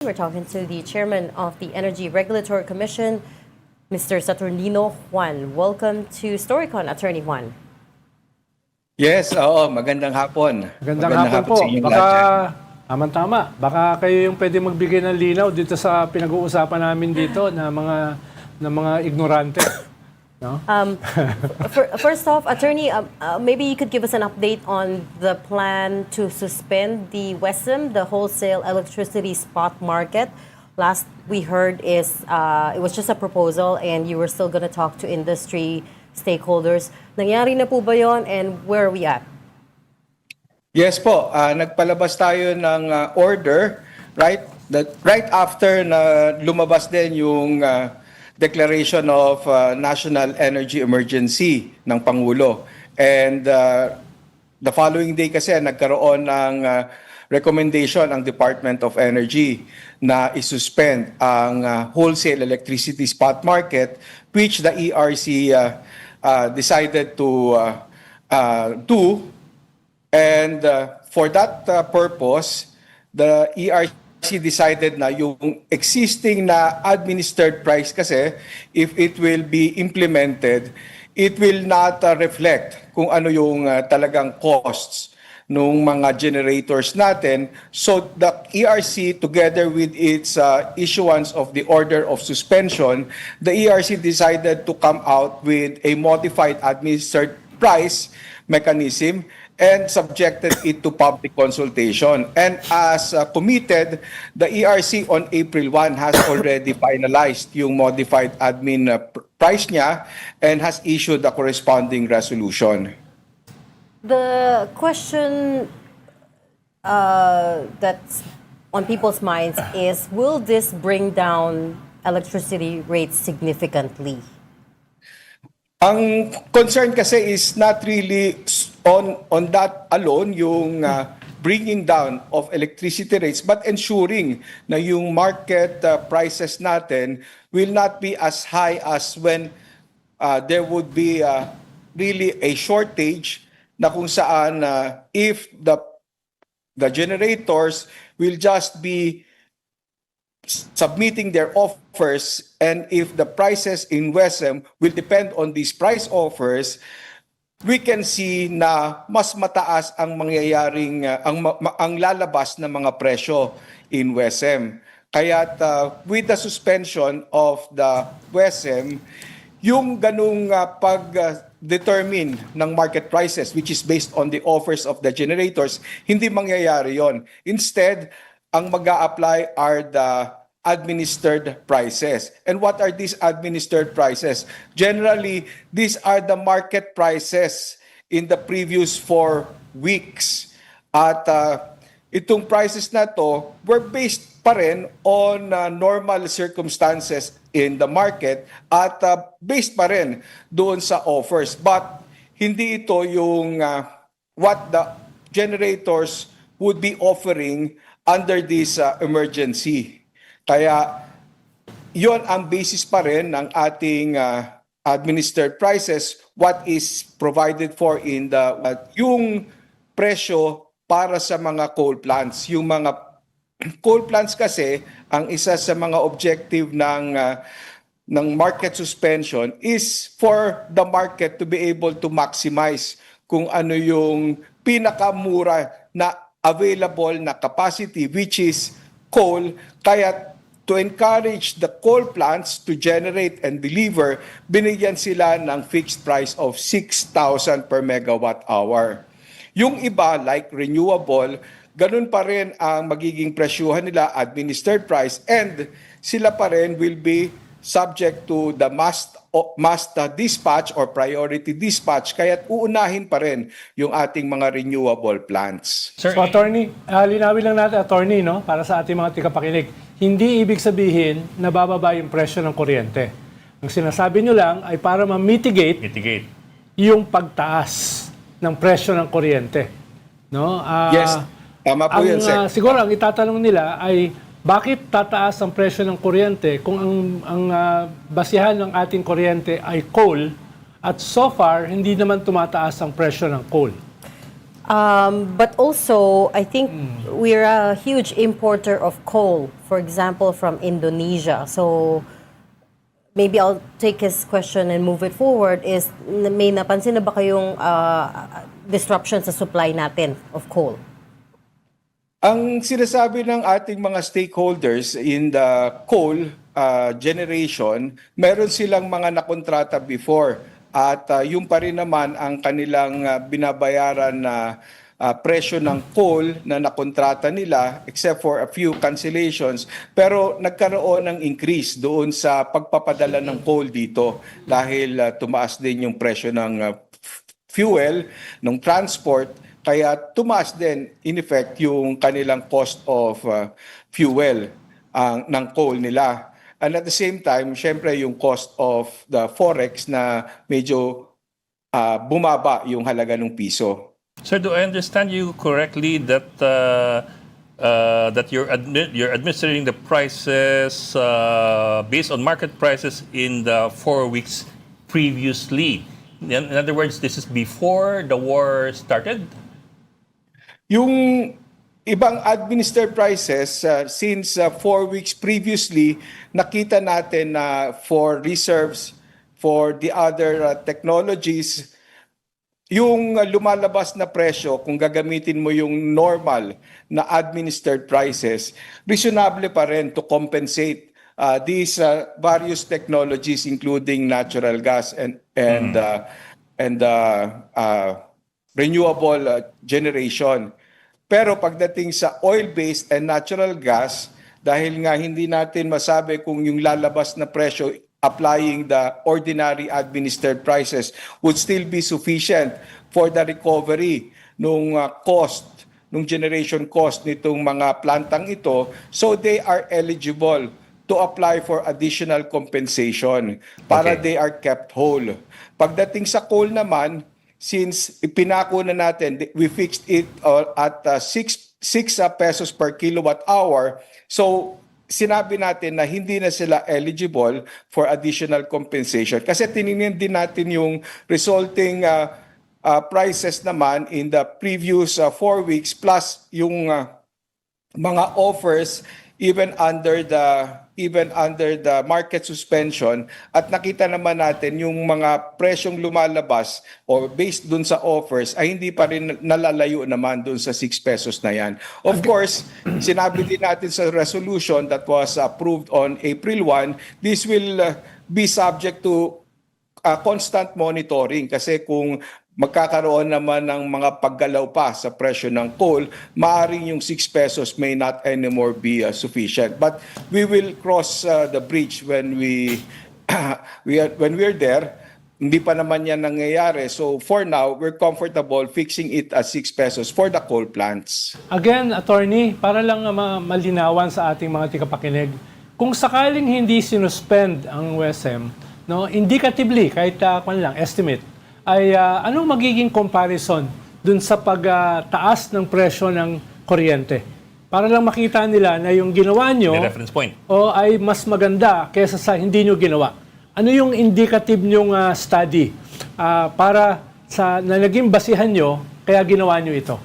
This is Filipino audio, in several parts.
We're talking to the chairman of the Energy Regulatory Commission, Mr. Saturnino Juan. Welcome to Storycon, Attorney Juan. Yes, oo, magandang hapon. Magandang hapon po. sa inyong Baka, lahat dyan. tama, baka kayo yung pwede magbigay ng linaw dito sa pinag-uusapan namin dito na mga ignorante. No? First off, Attorney, maybe you could give us an update on the plan to suspend the WESM, the wholesale electricity spot market. Last we heard is it was just a proposal and you were still going to talk to industry stakeholders. Nangyari na po ba yun and where are we at? Yes po, nagpalabas tayo ng order, right? Right after na lumabas din yung declaration of national energy emergency ng Pangulo. And the following day kasi nagkaroon ng recommendation ang Department of Energy na isuspend ang wholesale electricity spot market, which the ERC decided to do. And for that purpose, the ERC decided na yung existing na administered price kasi, if it will be implemented, it will not reflect kung ano yung talagang costs nung mga generators natin. So the ERC, together with its issuance of the order of suspension, the ERC decided to come out with a modified administered price mechanism and subjected it to public consultation. And as committed, the ERC on April 1 has already finalized yung modified admin price niya and has issued a corresponding resolution. The question that's on people's minds is, will this bring down electricity rates significantly? Ang concern kasi is not really on that alone, yung bringing down of electricity rates, but ensuring na yung market prices natin will not be as high as when there would be really a shortage na kung saan if the generators will just be submitting their offers, and if the prices in WESM will depend on these price offers, we can see na mas mataas ang mangyayaring ang lalabas na mga presyo in WESM. Kaya with the suspension of the WESM, yung ganung pag-determine ng market prices, which is based on the offers of the generators, hindi mangyayari yon. Instead, ang mag-a-apply are the administered prices. And what are these administered prices? Generally, these are the market prices in the previous 4 weeks. At itong prices na to were based pa rin on normal circumstances in the market at based pa rin doon sa offers. But hindi ito yung what the generators would be offering under this emergency. Kaya yon ang basis pa rin ng ating administered prices, what is provided for in the yung presyo para sa mga coal plants. Yung mga coal plants kasi, ang isa sa mga objective ng market suspension is for the market to be able to maximize kung ano yung pinakamura na available na capacity, which is coal. Kaya to encourage the coal plants to generate and deliver, binigyan sila ng fixed price of 6,000 per megawatt hour. Yung iba, like renewable, ganun pa rin ang magiging presyuhan nila, administered price, and sila pa rin will be subject to the must dispatch or priority dispatch, kaya't uunahin pa rin yung ating mga renewable plants. So, attorney, linawin lang natin, attorney, no, para sa ating mga tigpakinig. Hindi ibig sabihin na bababa yung presyo ng kuryente. Ang sinasabi nyo lang ay para ma-mitigate yung pagtaas ng presyo ng kuryente. No? Yes, tama po yun, Sec. Siguro ang itatanong nila ay bakit tataas ang presyo ng kuryente kung ang basihan ng ating kuryente ay coal at so far hindi naman tumataas ang presyo ng coal? But also, I think we're a huge importer of coal, for example, from Indonesia. So maybe I'll take his question and move it forward is, may napansin na ba kayong disruption sa supply natin of coal? Ang sinasabi ng ating mga stakeholders in the coal generation, meron silang mga nakontrata before at yung pa rin naman ang kanilang binabayaran na presyo ng coal na nakontrata nila except for a few cancellations, pero nagkaroon ng increase doon sa pagpapadala ng coal dito dahil tumaas din yung presyo ng fuel, ng transport, kaya tumaas din in effect yung kanilang cost of fuel ng coal nila. And at the same time, syempre yung cost of the forex na medyo bumaba yung halaga ng piso. Sir, do I understand you correctly that that you're administering the prices based on market prices in the 4 weeks previously? In other words, this is before the war started? Yung ibang administered prices, since 4 weeks previously, nakita natin na for reserves, for the other technologies, yung lumalabas na presyo, kung gagamitin mo yung normal na administered prices, reasonable pa rin to compensate these various technologies including natural gas and renewable generation. Pero pagdating sa oil-based and natural gas, dahil nga hindi natin masabi kung yung lalabas na presyo applying the ordinary administered prices would still be sufficient for the recovery nung cost, nung generation cost nitong mga plantang ito, so they are eligible to apply for additional compensation para they are kept whole. Pagdating sa coal naman, since ipinako na natin, we fixed it at 6 pesos per kilowatt hour. So, sinabi natin na hindi na sila eligible for additional compensation. Kasi tinignan din natin yung resulting prices naman in the previous 4 weeks plus yung mga offers even under the market suspension, at nakita naman natin yung mga presyong lumalabas or based dun sa offers ay hindi pa rin nalalayo naman dun sa 6 pesos na yan. Of course, sinabi din natin sa resolution that was approved on April 1, this will be subject to constant monitoring, kasi kung magkakaroon naman ng mga paggalaw pa sa presyo ng coal, maaring yung 6 pesos may not anymore be sufficient. But we will cross the bridge when we're there. Hindi pa naman yan nangyayari. So for now, we're comfortable fixing it at 6 pesos for the coal plants. Again, attorney, para lang malinawan sa ating mga tikapakinig, kung sakaling hindi sinuspend ang WESM, no, indicatively, kahit estimate, ay anong magiging comparison dun sa pagtaas ng presyo ng kuryente? Para lang makita nila na yung ginawa nyo The reference point. ay mas maganda kaysa sa hindi nyo ginawa. Ano yung indicative nyong study para sa na naging basihan nyo kaya ginawa nyo ito?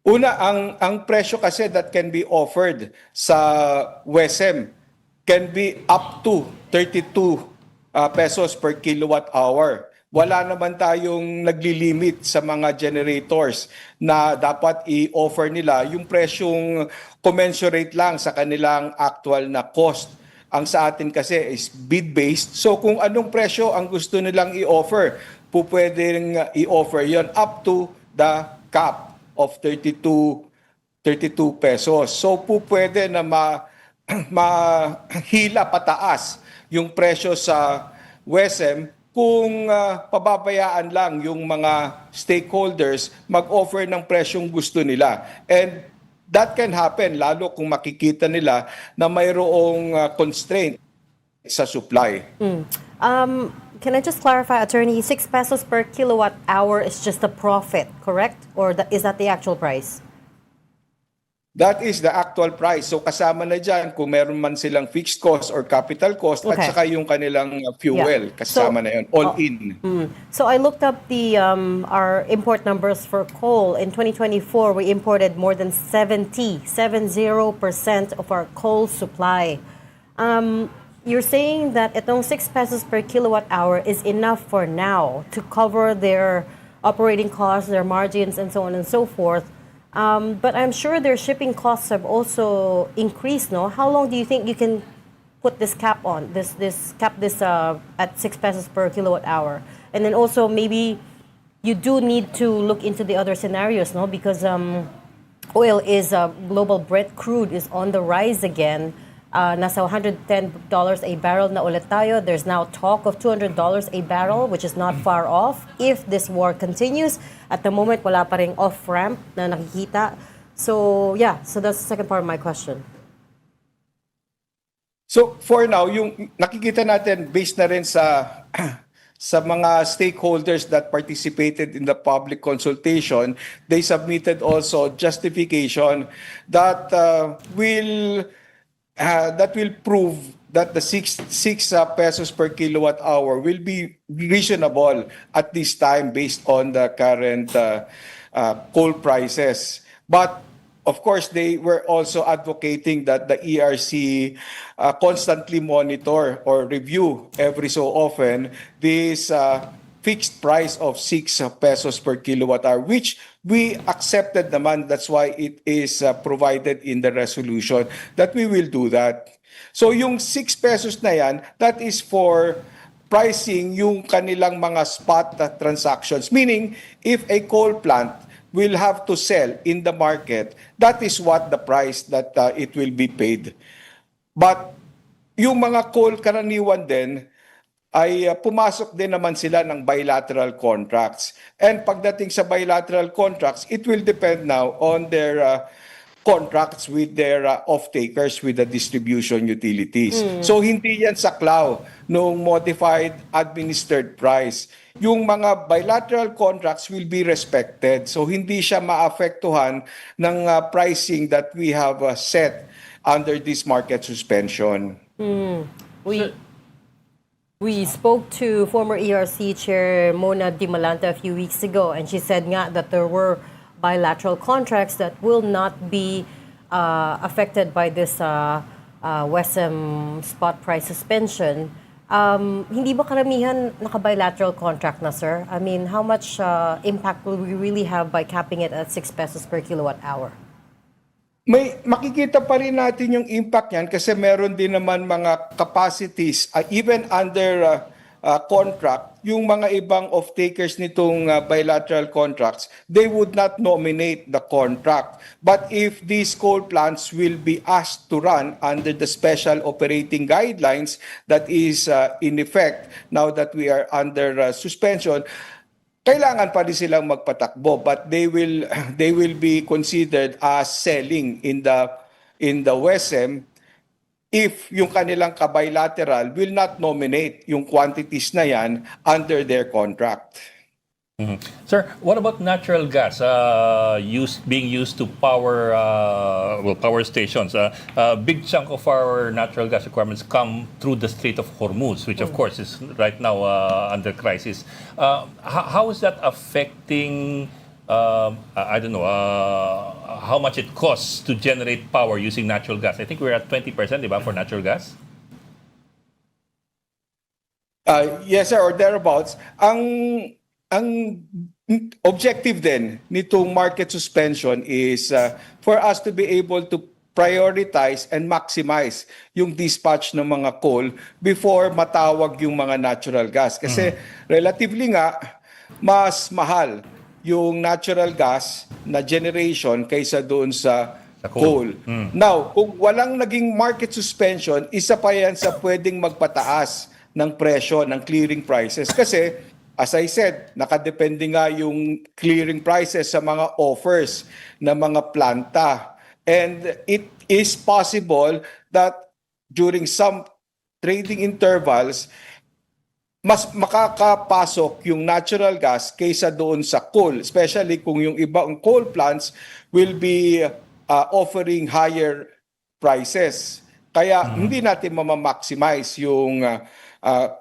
Una, ang presyo kasi that can be offered sa WESM can be up to 32 pesos per kilowatt hour. Wala naman tayong naglilimit sa mga generators na dapat i-offer nila yung presyong commensurate lang sa kanilang actual na cost. Ang sa atin kasi is bid-based. So kung anong presyo ang gusto nilang i-offer, pwedeng i-offer yon up to the cap of 32 pesos. So pwede na mahila pataas yung presyo sa WESM kung pababayaan lang yung mga stakeholders mag-offer ng presyong gusto nila. And that can happen lalo kung makikita nila na mayroong constraint sa supply. Can I just clarify, Attorney, 6 pesos per kilowatt hour is just the profit, correct? Or is that the actual price? That is the actual price. So kasama na dyan kung meron man silang fixed cost or capital cost at Okay. saka yung kanilang fuel. Yeah. Kasama So- na yun. All in. So I looked up the our import numbers for coal. In 2024, we imported more than 70% of our coal supply. You're saying that itong 6 pesos per kilowatt hour is enough for now to cover their operating costs, their margins, and so on and so forth. But I'm sure their shipping costs have also increased, no? How long do you think you can put this cap on, at 6 pesos per kilowatt hour? And then also maybe you do need to look into the other scenarios, no? Because oil is, global Brent crude is on the rise again. Nasa $110 a barrel na ulit tayo. There's now talk of $200 a barrel, which is not far off if this war continues. At the moment, wala pa ring off-ramp na nakikita. So, yeah. So that's the second part of my question. So for now, yung nakikita natin based na rin sa sa mga stakeholders that participated in the public consultation, they submitted also justification that will prove that the 6 pesos per kilowatt hour will be reasonable at this time based on the current coal prices. But of course, they were also advocating that the ERC constantly monitor or review every so often this fixed price of 6 pesos per kilowatt hour, which we accepted naman. That's why it is provided in the resolution that we will do that. So yung 6 pesos na yan, that is for pricing yung kanilang mga spot transactions. Meaning, if a coal plant will have to sell in the market, that is what the price that it will be paid. But yung mga coal karaniwan din, ay pumasok din naman sila ng bilateral contracts. And pagdating sa bilateral contracts, it will depend now on their contracts with their off-takers with the distribution utilities. So hindi yan saklaw nung modified administered price. Yung mga bilateral contracts will be respected. So hindi siya maapektuhan ng pricing that we have set under this market suspension. We spoke to former ERC Chair Mona Dimalanta a few weeks ago, and she said nga that there were bilateral contracts that will not be affected by this WESM spot price suspension. Hindi ba karamihan naka-bilateral contract na, sir? I mean, how much impact will we really have by capping it at 6 pesos per kilowatt hour? May makikita pa rin natin yung impact yan kasi meron din naman mga capacities even under contract, yung mga ibang off-takers nitong bilateral contracts, they would not nominate the contract. But if these coal plants will be asked to run under the special operating guidelines that is in effect now that we are under suspension, kailangan pa rin silang magpatakbo, but they will be considered as selling in the WESM if yung kanilang kabilateral will not nominate yung quantities na yan under their contract. Sir, what about natural gas being used to power power stations? A big chunk of our natural gas requirements come through the Strait of Hormuz, which of course is right now under crisis. How is that affecting? I don't know how much it costs to generate power using natural gas. I think we're at 20%, diba, for natural gas. Yes, sir, or thereabouts. Ang objective din nitong market suspension is for us to be able to prioritize and maximize yung dispatch ng mga coal before matawag yung mga natural gas. Kasi relatively nga, mas mahal yung natural gas na generation kaysa doon sa coal. Now, kung walang naging market suspension, isa pa yan sa pwedeng magpataas ng presyo ng clearing prices. Kasi as I said, nakadepende nga yung clearing prices sa mga offers ng mga planta. And it is possible that during some trading intervals, mas makakapasok yung natural gas kaysa doon sa coal. Especially kung yung ibang coal plants will be offering higher prices. Kaya hindi natin maximize yung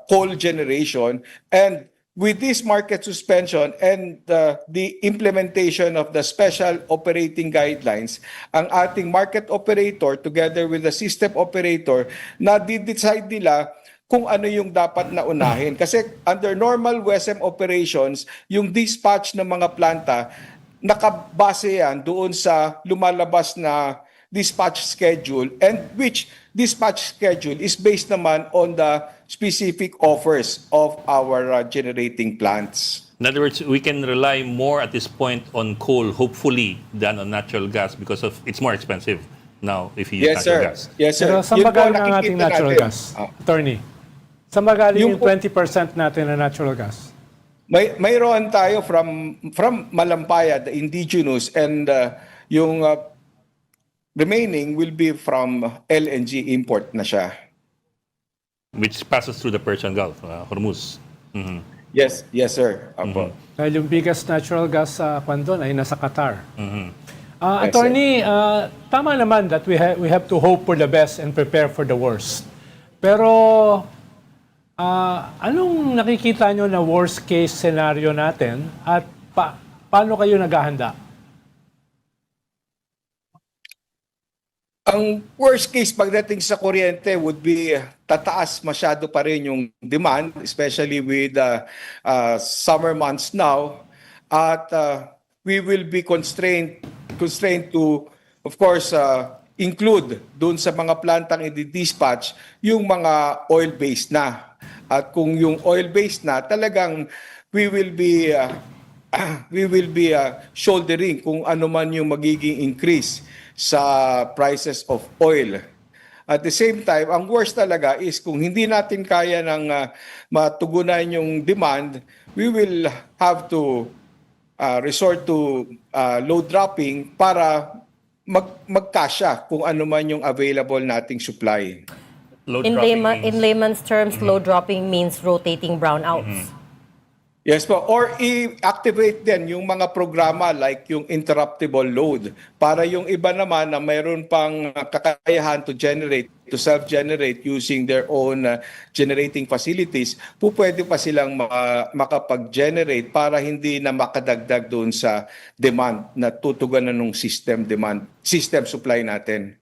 coal generation, and with this market suspension and the implementation of the special operating guidelines, ang ating market operator together with the system operator na di-decide nila kung ano yung dapat na unahin. Kasi under normal WESM operations, yung dispatch ng mga planta, nakabase yan doon sa lumalabas na dispatch schedule, and which dispatch schedule is based naman on the specific offers of our generating plants. In other words, we can rely more at this point on coal, hopefully, than on natural gas because of it's more expensive now if you use Yes, natural sir. gas. Yes, sir. Pero saan Yun ba po galing ang nakikita ating natural natin. gas? Attorney, saan ba galing Yung yung 20% natin na natural gas? Mayroon tayo from Malampaya, the indigenous, and yung remaining will be from LNG import na siya. Which passes through the Persian Gulf, Hormuz. Mhm. Yes, yes sir. Apo. Dahil yung biggest natural gas sa doon ay nasa Qatar. Yes, Attorney, tama naman that we have to hope for the best and prepare for the worst. Pero anong nakikita nyo na worst case scenario natin at paano kayo naghahanda? Ang worst case pagdating sa kuryente would be tataas masyado pa rin yung demand, especially with summer months now, at we will be constrained to, of course, include doon sa mga plantang i-dispatch yung mga oil-based na. At kung yung oil-based na, talagang we will be shouldering kung ano man yung magiging increase sa prices of oil. At the same time, ang worst talaga is kung hindi natin kaya ng matugunan yung demand, we will have to resort to load dropping para magkasya kung ano man yung available nating supply. Load In, dropping in means- layman's terms, load dropping means rotating brownouts. Yes po. Or i-activate din yung mga programa like yung interruptible load para yung iba naman na mayroon pang kakayahan to self-generate using their own generating facilities, pwede pa silang makapag-generate para hindi na makadagdag doon sa demand na tutugunan ng system supply natin.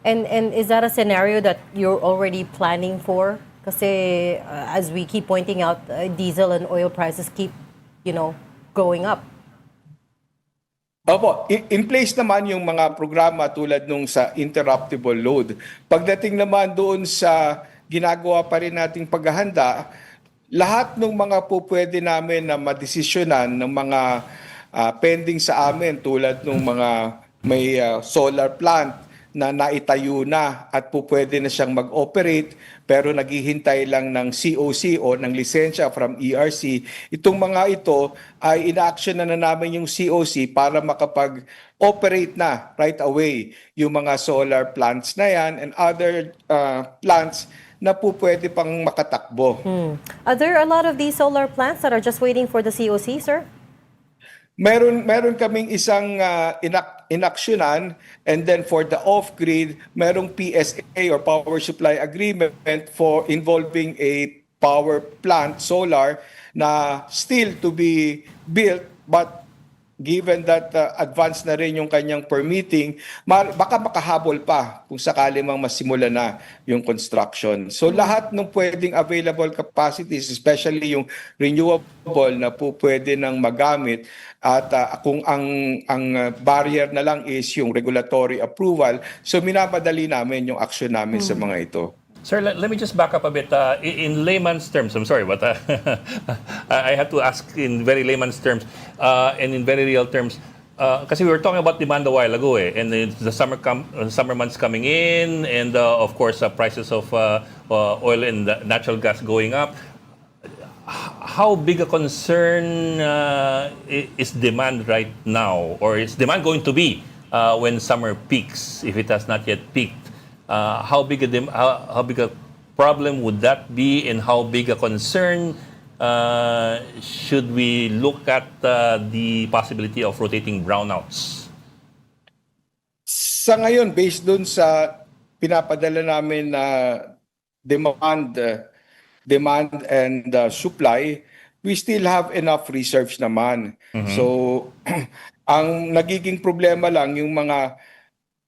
And is that a scenario that you're already planning for? Kasi as we keep pointing out, diesel and oil prices keep, going up. Opo, in place naman yung mga programa tulad nung sa interruptible load. Pagdating naman doon sa ginagawa pa rin nating paghahanda, lahat ng mga pwede namin na madesisyonan ng mga pending sa amin tulad ng mga may solar plant na naitayo na at pwede na siyang mag-operate pero naghihintay lang ng COC o ng lisensya from ERC. Itong mga ito ay ina-action na namin yung COC para makapag-operate na right away yung mga solar plants na yan and other plants na pwede pang makatakbo. Are there a lot of these solar plants that are just waiting for the COC, sir? Meron kaming isang inaksyonan, and then for the off-grid, merong PSA or Power Supply Agreement for involving a power plant, solar, na still to be built, but given that advance na rin yung kanyang permitting, baka makahabol pa kung sakali mang masimula na yung construction. So lahat ng pwedeng available capacities, especially yung renewable na pwede nang magamit, at kung ang barrier na lang is yung regulatory approval, so minamadali namin yung action namin sa mga ito. Sir, let me just back up a bit. In layman's terms, I'm sorry, but I have to ask in very layman's terms and in very real terms. Kasi we were talking about demand a while ago, and the summer months coming in, and of course, prices of oil and natural gas going up. How big a concern is demand right now, or is demand going to be when summer peaks, if it has not yet peaked? How big a problem would that be, and how big a concern should we look at the possibility of rotating brownouts? Sa ngayon, based dun sa pinapadala namin na demand and supply, we still have enough reserves naman. So, ang nagiging problema lang yung mga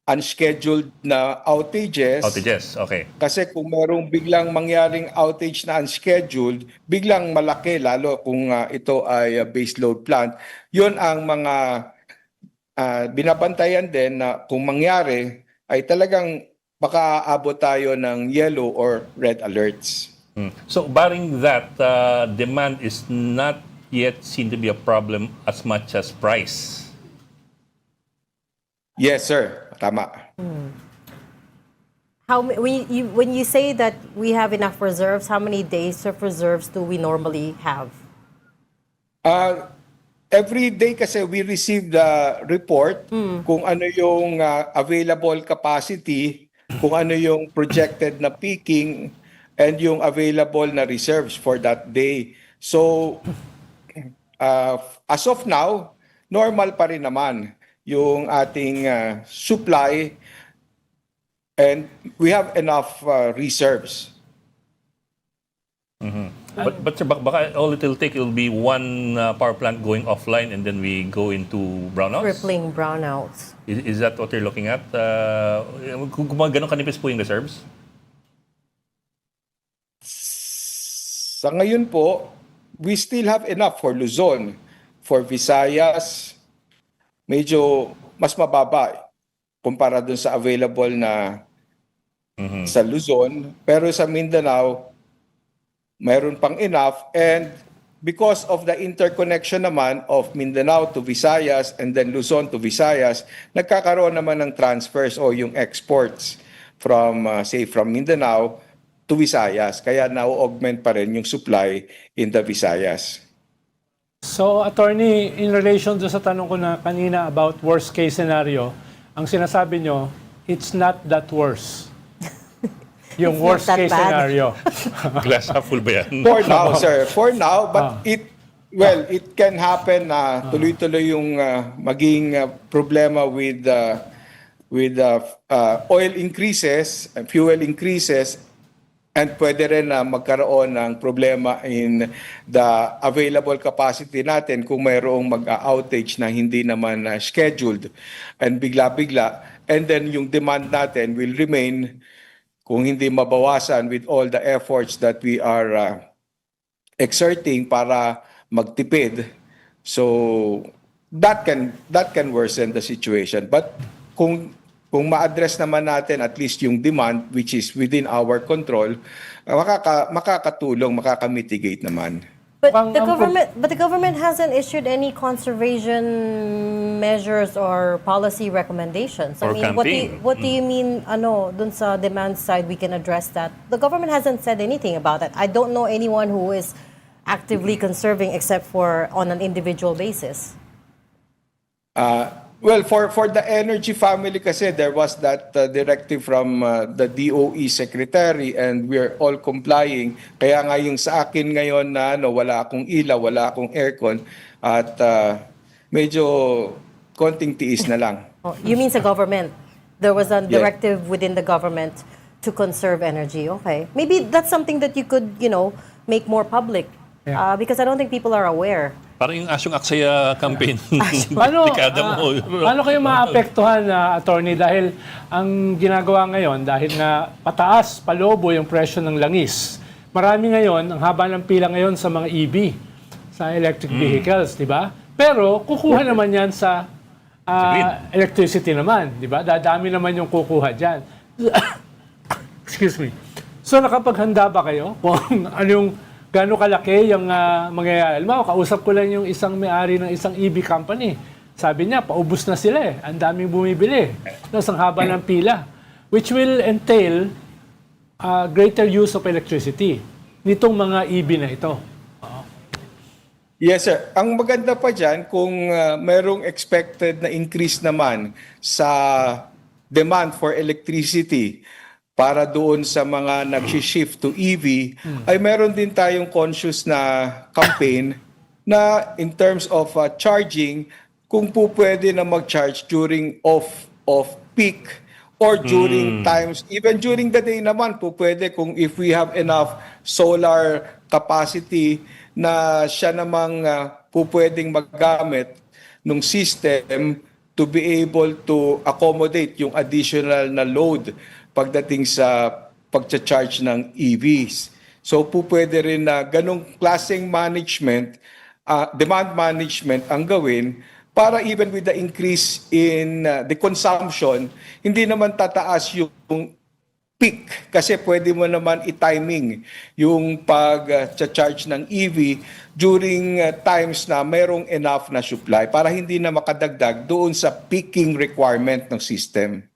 unscheduled na outages. Outages, okay. Kasi kung merong biglang mangyaring outage na unscheduled, biglang malaki, lalo kung ito ay base load plant, yun ang mga binabantayan din na kung mangyari ay talagang baka aabot tayo ng yellow or red alerts. So barring that, demand is not yet seen to be a problem as much as price. Yes, sir. Tama. When you say that we have enough reserves, how many days of reserves do we normally have? Every day kasi we receive the report kung ano yung available capacity, kung ano yung projected na peaking, and yung available na reserves for that day. So, as of now, normal pa rin naman yung ating supply and we have enough reserves. But sir, baka all it'll take will be one power plant going offline and then we go into brownouts? Crippling brownouts. Is that what you're looking at? Kung ganun kanipis po yung reserves? Sa ngayon po, we still have enough for Luzon. For Visayas, medyo mas mababa kumpara dun sa available na sa Luzon. Pero sa Mindanao, mayroon pang enough. And because of the interconnection naman of Mindanao to Visayas and then Luzon to Visayas, nagkakaroon naman ng transfers o yung exports from, say, from Mindanao to Visayas. Kaya na-augment pa rin yung supply in the Visayas. So, attorney, in relation doon sa tanong ko na kanina about worst case scenario, ang sinasabi nyo, it's not that worse. Yung It's not worst that case bad. scenario. Glass half full ba yan? For now, sir. For now, but it can happen na tuloy-tuloy yung maging problema with oil increases, fuel increases, and pwede rin na magkaroon ng problema in the available capacity natin kung mayroong mag-outage na hindi naman scheduled and bigla-bigla. And then yung demand natin will remain kung hindi mabawasan with all the efforts that we are exerting para magtipid. So that can worsen the situation. But kung ma-address naman natin at least yung demand which is within our control, makakatulong, makakamitigate naman. But Ang- the government hasn't issued any conservation measures or policy recommendations. Or I mean, campaign. what do you mean? Dun sa demand side, we can address that. The government hasn't said anything about that. I don't know anyone who is actively conserving except for on an individual basis. Well, for the energy family kasi, there was that directive from the DOE secretary and we're all complying. Kaya nga yung sa akin ngayon na wala akong ilaw, wala akong aircon at medyo konting tiis na lang. Oh, you mean sa government? There was a directive within the government to conserve energy. Okay. Maybe that's something that you could, make more public. Yeah. Because I don't think people are aware. Parang yung Asyong Aksaya campaign. Paano, Dekada mo. paano kayo maapektuhan, attorney, dahil ang ginagawa ngayon, dahil na pataas, palobo yung presyo ng langis, marami ngayon, ang haba ng pila ngayon sa mga EV, sa electric vehicles, di ba? Pero kukuha naman yan sa electricity naman, di ba? Dadami naman yung kukuha dyan. Excuse me. So nakapaghanda ba kayo kung anong gaano kalaki yung mangyayari? Alam mo, kausap ko lang yung isang may-ari ng isang EV company. Sabi niya, paubos na sila eh. Ang daming bumibili. Tapos ang haba ng pila. Which will entail greater use of electricity nitong mga EV na ito. Yes, sir. Ang maganda pa dyan, kung mayroong expected na increase naman sa demand for electricity para doon sa mga nag-shift to EV, ay meron din tayong conscious na campaign na in terms of charging, kung po pwede na mag-charge during off peak or during times, even during the day naman po pwede kung if we have enough solar capacity na siya namang po pwedeng magamit ng system to be able to accommodate yung additional na load pagdating sa pagcha-charge ng EVs. So po pwede rin na ganong klaseng management, demand management ang gawin para even with the increase in the consumption, hindi naman tataas yung peak kasi pwede mo naman i-timing yung pag-charge ng EV during times na merong enough na supply para hindi na makadagdag doon sa peaking requirement ng system.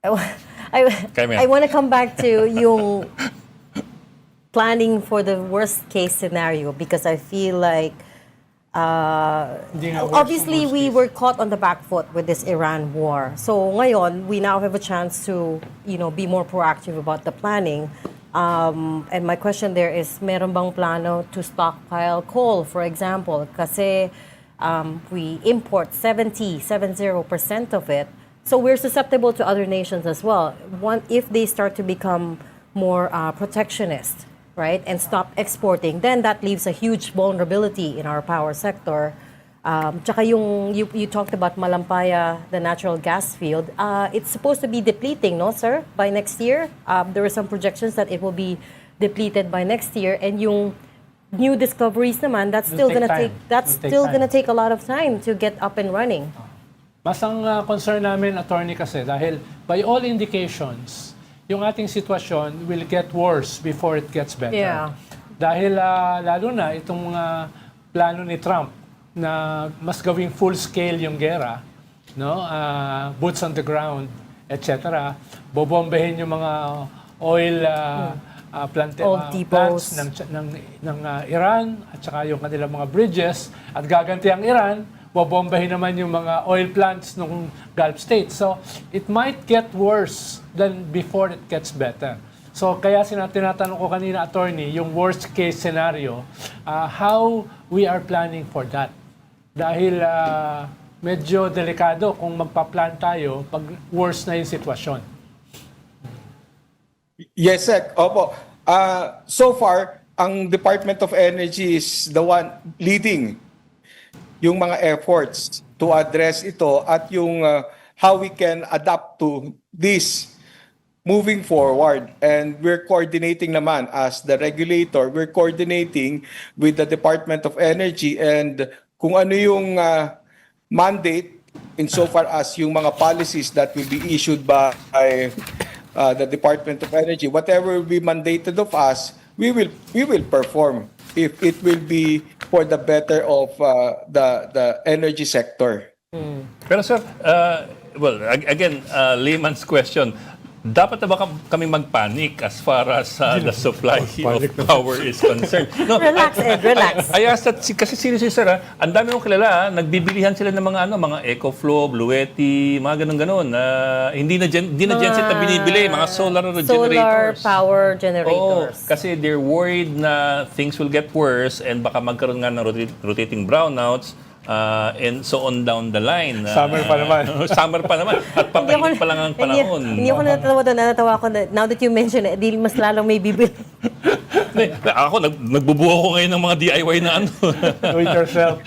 I want to come back to yung planning for the worst case scenario because I feel like Hindi nga worst obviously worst we case. were caught on the back foot with this Iran war. So ngayon, we now have a chance to, be more proactive about the planning. And my question there is, meron bang plano to stockpile coal, for example? Kasi we import 70% of it. So we're susceptible to other nations as well. If they start to become more protectionist, right, and stop exporting, then that leaves a huge vulnerability in our power sector. Tsaka you talked about Malampaya, the natural gas field. It's supposed to be depleting, no, sir, by next year? There were some projections that it will be depleted by next year, and yung new discoveries naman, that's It'll still take gonna time. take that's It'll take still time. gonna take a lot of time to get up and running. Mas ang concern namin, attorney, kasi dahil by all indications, yung ating sitwasyon will get worse before it gets better. Yeah. Dahil lalo na itong plano ni Trump na mas gawing full scale yung gera, no? Boots on the ground, etc. Bobombehin yung mga oil Oil depots. plants ng Iran at saka yung kanilang mga bridges at gaganti ang Iran, bobombahin naman yung mga oil plants ng Gulf states. So, it might get worse than before it gets better. So, kaya tinatanong ko kanina, attorney, yung worst case scenario, how we are planning for that. Dahil medyo delikado kung magpa-plan tayo pag worse na yung sitwasyon. Yes, sir. Opo. So far, ang Department of Energy is the one leading yung mga efforts to address ito at yung how we can adapt to this moving forward. And we're coordinating naman as the regulator, we're coordinating with the Department of Energy and kung ano yung mandate insofar as yung mga policies that will be issued by the Department of Energy, whatever will be mandated of us, we will perform if it will be for the better of the energy sector. Pero sir, again, layman's question. Dapat na ba kami mag-panic as far as the supply of power is concerned? No, Relax, Ed, relax. I asked that kasi seriously sir, ang dami kong kilala, nagbibilihan sila ng mga EcoFlow, Bluetti, mga ganun-ganun. Hindi na genset na binibili, mga solar generators. Power Oo, generators. kasi they're worried na things will get worse and baka magkaroon nga ng rotating brownouts. And so on down the line. Summer pa naman. Summer pa naman. At papainit pa lang ang panahon. Hindi ako natatawa doon. Natatawa ako na, now that you mention it, di mas lalong may bibili. Ako, nagbubuo ko ngayon ng mga DIY na ano. Do it yourself.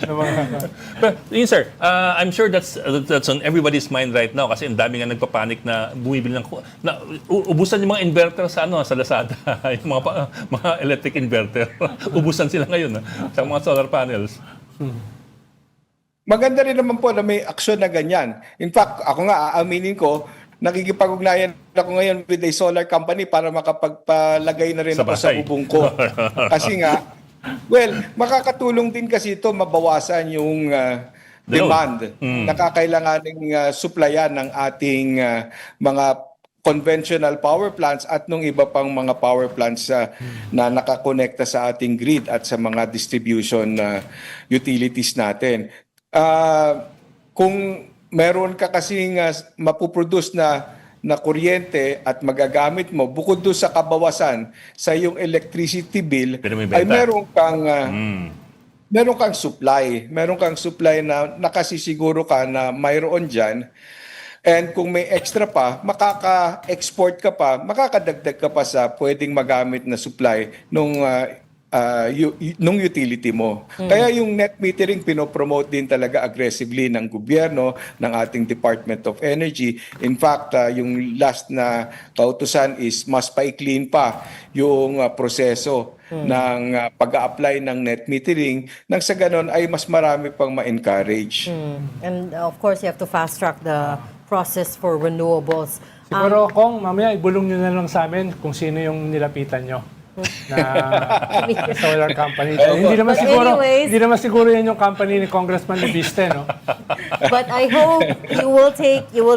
But, yun sir, I'm sure that's on everybody's mind right now kasi ang dami nga nagpapanik na bumibili ng ubusan yung mga inverter sa sa Lazada, yung mga electric inverter. Ubusan sila ngayon sa mga solar panels. Maganda rin naman po na may aksyon na ganyan. In fact, ako nga, aaminin ko, nakikipag-ugnayan ako ngayon with a solar company para makapagpalagay na rin Sa ako sa bahay. bubong ko. Kasi nga, makakatulong din kasi ito mabawasan yung demand na kakailanganing supplyan ng ating mga conventional power plants at nung iba pang mga power plants na nakakonekta sa ating grid at sa mga distribution utilities natin. Kung meron ka kasing mapuproduce na kuryente at magagamit mo, bukod doon sa kabawasan sa iyong electricity bill, Pero may ay benta. meron kang meron kang supply. Meron kang supply na nakasisiguro ka na mayroon dyan. And kung may extra pa, makaka-export ka pa, makakadagdag ka pa sa pwedeng magamit na supply nung utility mo. Kaya yung net metering pinopromote din talaga aggressively ng gobyerno, ng ating Department of Energy. In fact, yung last na kautusan is mas pa-clean pa yung proseso ng pag-a-apply ng net metering nang sa ganon ay mas marami pang ma-encourage. And of course, you have to fast-track the process for renewables. Siguro, Kong, mamaya ibulong nyo na lang sa amin kung sino yung nilapitan nyo na solar company. Hindi naman But siguro, anyways- hindi naman siguro yan yung company ni Congressman Libiste, no? But I hope you will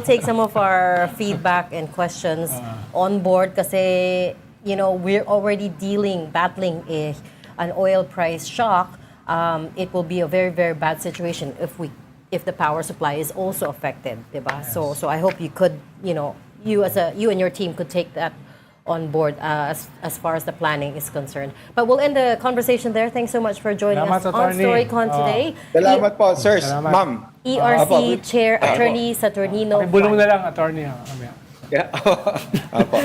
take some of our feedback and questions on board kasi we're already battling an oil price shock. It will be a very, very bad situation if the power supply is also affected, diba? So I hope you could, you and your team could take that on board as far as the planning is concerned. But we'll end the conversation there. Thanks so much for joining Salamat, us on Attorney. StoryCon today. Salamat po, sirs. Salamat. Ma'am. ERC Apo. Chair Attorney Saturnino. Ibulong na lang, attorney. Mamaya. Yeah. Apo.